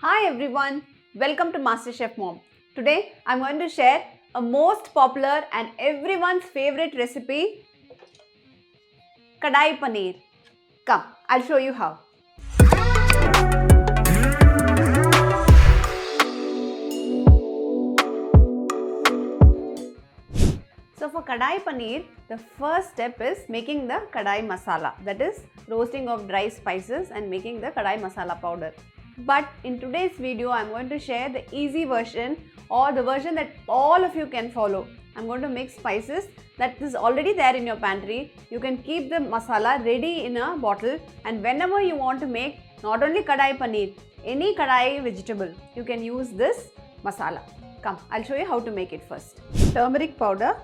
Hi everyone, welcome to Masterchefmom. Today I'm going to share a most popular and everyone's favorite recipe, Kadai Paneer. Come, I'll show you how. So for Kadai Paneer, the first step is making the Kadai Masala, that is roasting of dry spices and making the Kadai Masala powder. But in today's video, I'm going to share the easy version or the version that all of you can follow. I'm going to mix spices that is already there in your pantry. You can keep the masala ready in a bottle, and whenever you want to make not only Kadai Paneer, any Kadai vegetable, you can use this masala. Come, I'll show you how to make it first. Turmeric powder,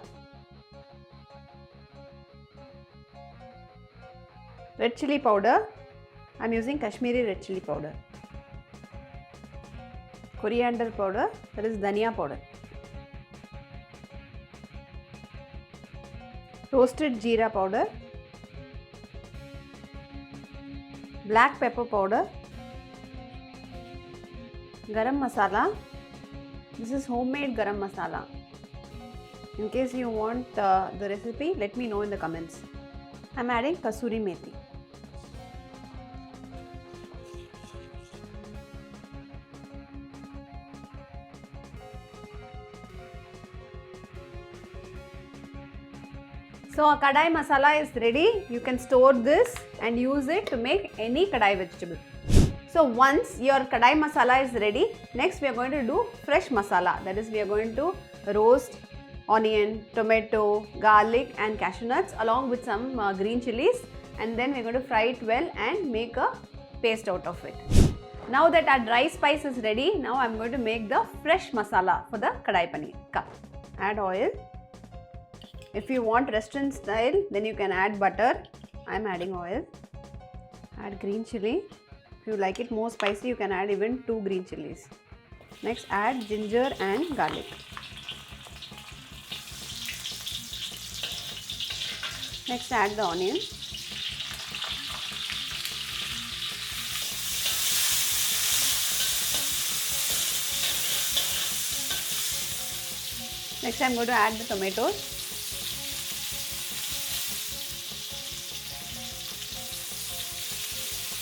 red chili powder, I'm using Kashmiri red chili powder, coriander powder, that is dhania powder, roasted jeera powder, black pepper powder, garam masala. This is homemade garam masala. In case you want the recipe, let me know in the comments. I am adding kasuri methi. So our Kadai Masala is ready. You can store this and use it to make any Kadai vegetable. So once your Kadai Masala is ready, next we are going to do fresh masala. That is, we are going to roast onion, tomato, garlic and cashew nuts along with some green chilies, and then we are going to fry it well and make a paste out of it. Now that our dry spice is ready, now I am going to make the fresh masala for the Kadai Paneer. Come, add oil. If you want restaurant style, then you can add butter. I am adding oil. Add green chili. If you like it more spicy, you can add even 2 green chilies. Next, add ginger and garlic. Next, add the onion. Next, I am going to add the tomatoes.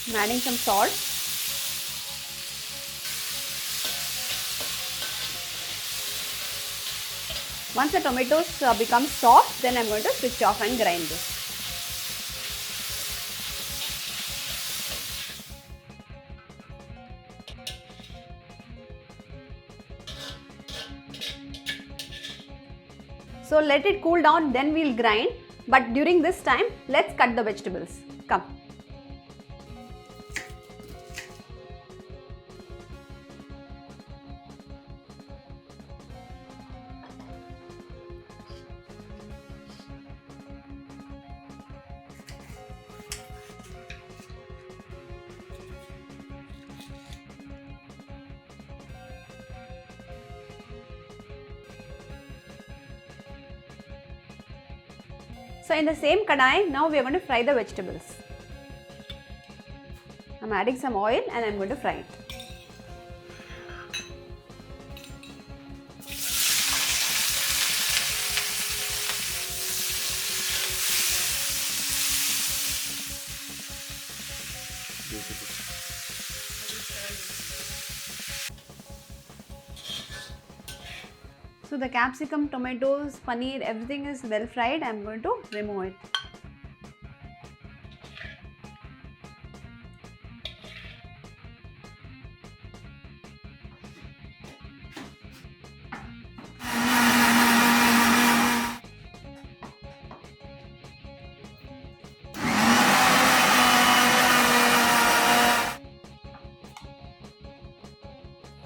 I'm adding some salt. Once the tomatoes become soft, then I am going to switch off and grind this. So let it cool down, then we will grind. But during this time, let's cut the vegetables. Come. So in the same kadai, now we are going to fry the vegetables. I am adding some oil and I am going to fry it. So the capsicum, tomatoes, paneer, everything is well fried. I am going to remove it.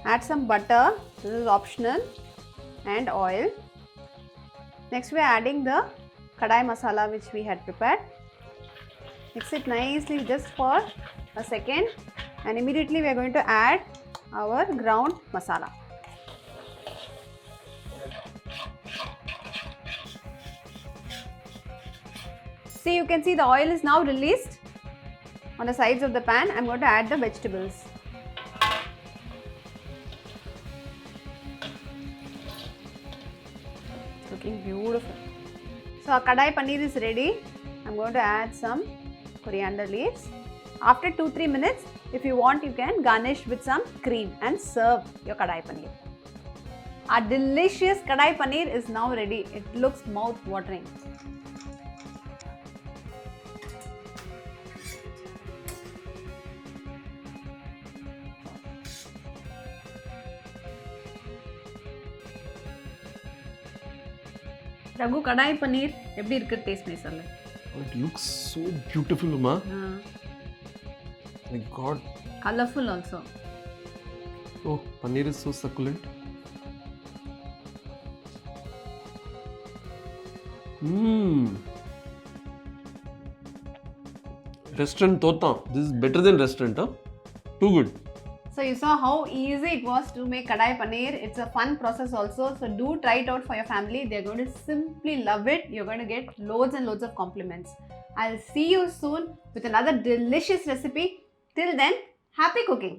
Add some butter. This is optional. And oil. Next we are adding the Kadai Masala which we had prepared. Mix it nicely just for a second, and immediately we are going to add our ground masala. See, you can see the oil is now released on the sides of the pan. I am going to add the vegetables. looking beautiful. So our Kadai Paneer is ready. I'm going to add some coriander leaves. After 2-3 minutes, if you want, you can garnish with some cream and serve your Kadai Paneer. Our delicious Kadai Paneer is now ready. It looks mouth-watering. Raghu, Kadai Paneer, எப்படி இருக்கு taste பண்ணி சொல்லு. It looks so beautiful, Ma. My God. Colorful also. Oh, paneer is so succulent. Restaurant Tota. This is better than restaurant, huh? Too good. So you saw how easy it was to make Kadai Paneer. It's a fun process also. So do try it out for your family. They're going to simply love it. You're going to get loads and loads of compliments. I'll see you soon with another delicious recipe. Till then, happy cooking.